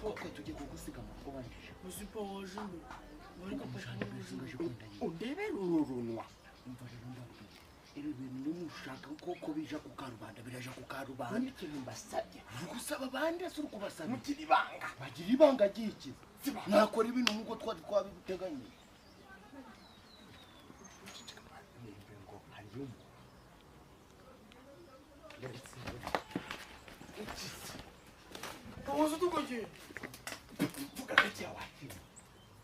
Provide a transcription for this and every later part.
ko tujye kugusiga mu rugo banjije uzipa waje mbere bari kapakana ubujingaje kwendanye undebera ururunwa umva rero ndabwira ibi bintu nimushaka ko bija ku karubanda biraje ku karubanda n'ikintu mbasabye gusaba bande se urukubasaba mugira ibanga bagira ibanga giki nakora ibintu nkuko twabiteganye ngo hariyo uzi tugoje vuga gake wapi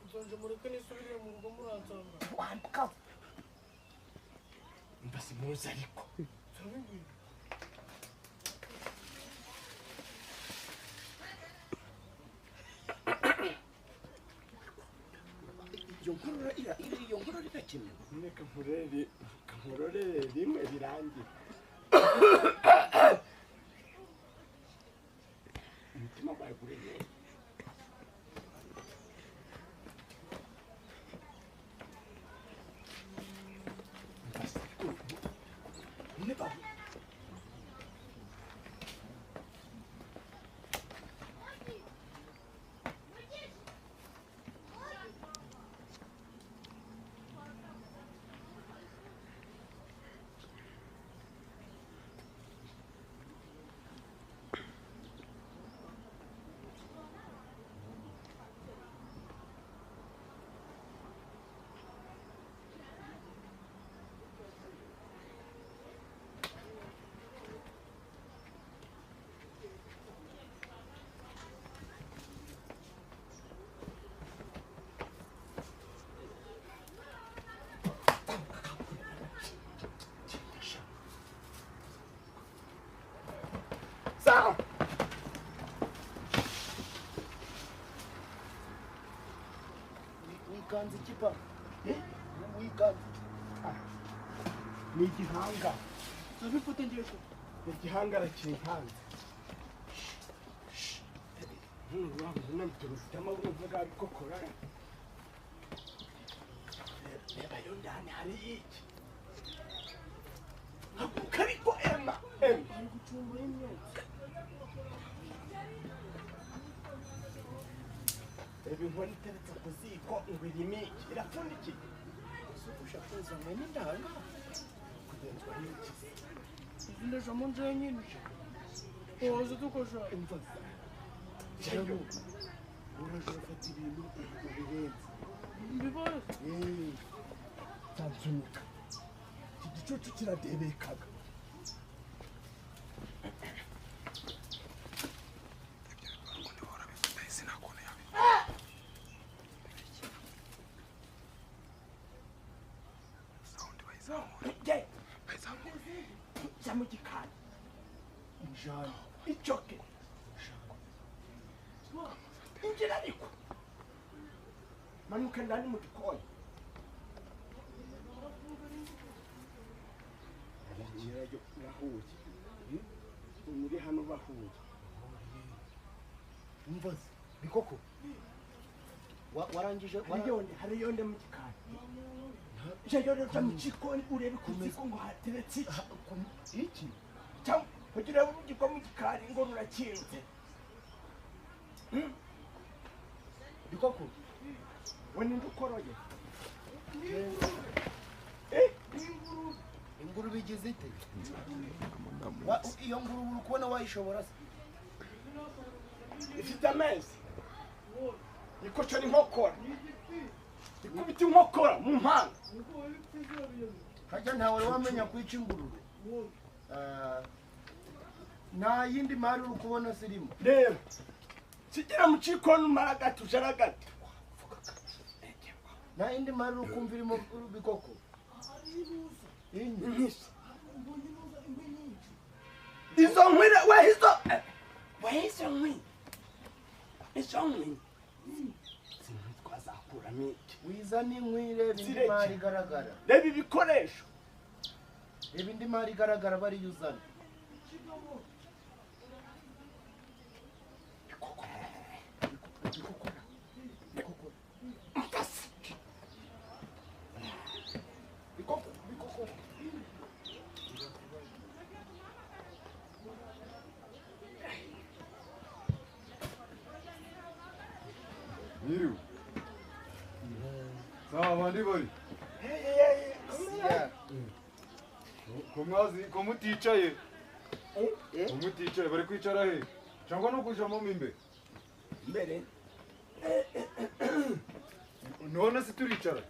nzonje mureke nisubire mu rugo muransanga wambuka mbasi muzi ariko sabingwi iyo nkorora irakimwe reka nkurorere rimwe birangira umutima wawe uremeye sawa wikanze ikipa wikanze ni igihanga sabifate ngiye ko igihangara kinkanze ufite amaboko mvuga ariko korara reba yo ndani hari iki haguruka ariko ema ari gucumbura imyotsi reba inkono iteretse ku ziko ngo irimo iki irapfundikiye ushaka kuzana n'indanga kugenzwa n'iki ndajamo nje nyine uzi tugoje umva cyangwa uraje ufata ibintu ubirenze mbibare tansunika iki gicucu kiradebekaga jya mu gikari njana icoke injira ariko manuka ndani mu gikoni nyirayo urahuye muri hano bahuye umva bikoko warangije hari yonde mu gikari jya jya mu gikoni urebe ku ziko ngo hateretse iki cyangwa kugira ngo urugiko mu gikari ngo rurakinze bikoko we ninde ukoroye ingurube igize ite iyo ngurube uri kubona wayishobora se ifite amezi ikoco n'inkokora ikubita inkokora mu mpanga hajya ntawe wamenya kwica ingurube nta yindi mari uri kubona zirimo reba kigira mu cikoni umara gato ujara gato nta yindi mari uri kumva irimo bikoko izo nkwire izo nkwi zimwe twazakuramo iki wizana inkwi reba indi mari igaragara reba ibikoresho reba indi mari igaragara bariyo uzana Yiriwe. Sawa bandi bari. Ko muticaye. Ko muticaye bari kwicara he? Cyangwa no kujamo imbere? mbere None se turicara.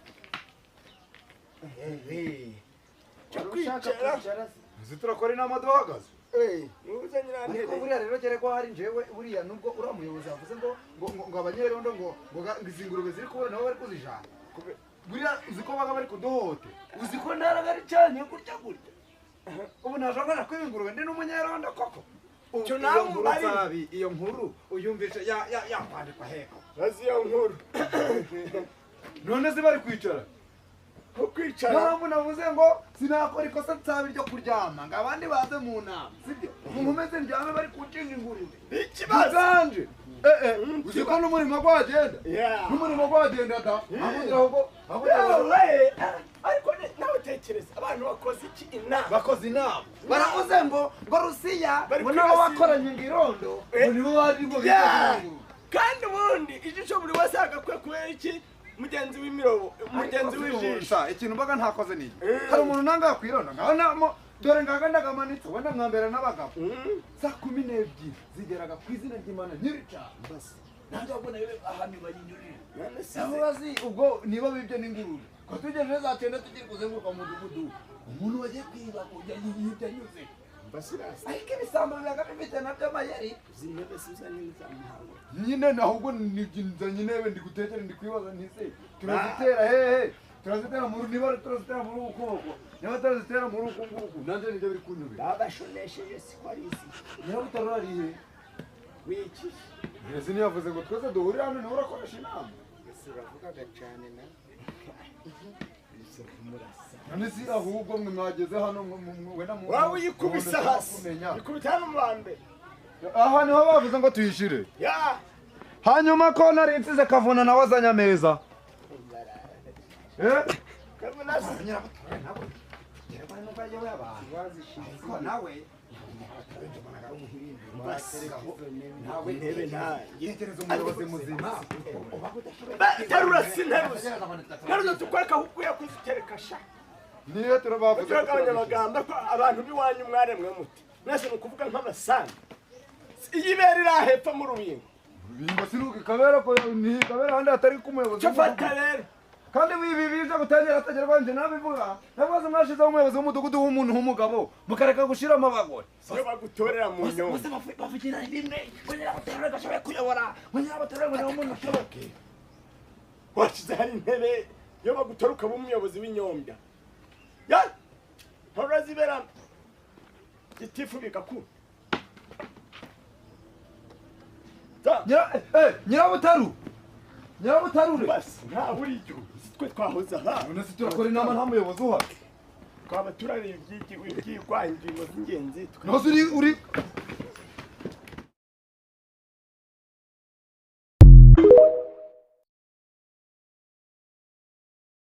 kwicara Ese turakora inama duhagaze. nubuze ariko nyirantebe buriya rero gere ko hari njyewe buriya nubwo uriya muyobozi yavuze ngo abanyerondo ngo izi ngurube ziri kubura nabo bari kuzijana buriya uzi ko baga bari kuduhote uzi ko ntaragari cyane gutya gutya ubu nashobora kwiba ingurube ndi n'umunyerondo koko Icyo iyo nawe nkuru mbari. nsabi iyo nkuru uyumvishe yakwandikwa heko bazi iyo nkuru None se bari kwicara. ko kwicara mpamvu navuze ngo sinakora ikosa nsabi ryo kuryama ngo abandi baze mu nama sibyo nkomeze ndyame bari kunshinga ingurube ikibazo Ganje uzi ko n'umurimo gwagenda n'umurimo gwagenda da ahubwo ahubwo yawe ariko nawe tekereza abantu bakoze iki inama bakoze inama baravuze ngo Rusiya Bari ngo nabo kwibasira. bakoranye ngirondo ngo nibo bari ngo kandi ubundi ijisho buri wese agakwiye kubera iki mugenzi w'imirobo mugenzi w'ijisho ikintu mbaga ntakoze ni hari umuntu nanga kwironda ngabonamo dore ngaga ndagamanitse wenda nkambera n'abagabo saa 12 zigeraga ku izina ry'Imana nyirica basi nanjye abona ahantu bayinyurira none se aho bazi ubwo niba bibye n'ingurube ko tugejeje za 9 tugiye kuzenguruka mu mudugudu umuntu wagiye kwiba kujya yibye anyuze basirasi ariko ibisambo byaga bifite nabyo amayeri zinebe sizanini zamuhawe nyine ahubwo nizanye intebe ndi gutekera ndi kwibaza ntise turazitera hehe turazitera mu niba turazitera muri ubu kuboko niba turazitera muri uku nguku nanjye nibyo biri kunyubira babashonesheje sikwarizi nyirabutarura ari he wiki ese niyavuze ngo twese duhurire hano niwe urakoresha inama ese uravugaga cyane na ese kumurasa none si ahubwo mwe mwageze hano wenda mu waba uyikubise hasi ikubita hano mu bambe aha niho bavuze ngo tuyishire ya hanyuma ko nari nsize kavuna nawe azanye ameza kabunasi nawe nawe ntebe nawe yegereza umuyobozi muzima terura sinteruza nteruza tukwereka aho ukwiye kuzitereka sha niyo turabavuze turagabanya amagambo ko abantu b'iwanyu mwaremwe muti mwese ni ukuvuga nk'amasani iyi ibera iri ahepfo mu rubingo bimba sinuka kabera ko ni kabera handi atari kumuyobozi cyo fata rero kandi wibi biza gutangira atagerwa nje nabivuga nabaze mwashize umuyobozi w'umudugudu w'umuntu w'umugabo mukareka gushiramo abagore siyo bagutorera mu nyungu bavugira rimwe kugira batorere gashoboye kuyobora kugira batorere ngo niwo muntu ushoboke washize hari intebe yo bagutora ukaba umuyobozi w'inyombya ya ntorazibera gitifu bigakura nyirabutarure basi ntaho uri igihugu twe twahoze aha none se turakora inama nta muyobozi uhari twaba turareba ibyigwa ingingo z'ingenzi nose uri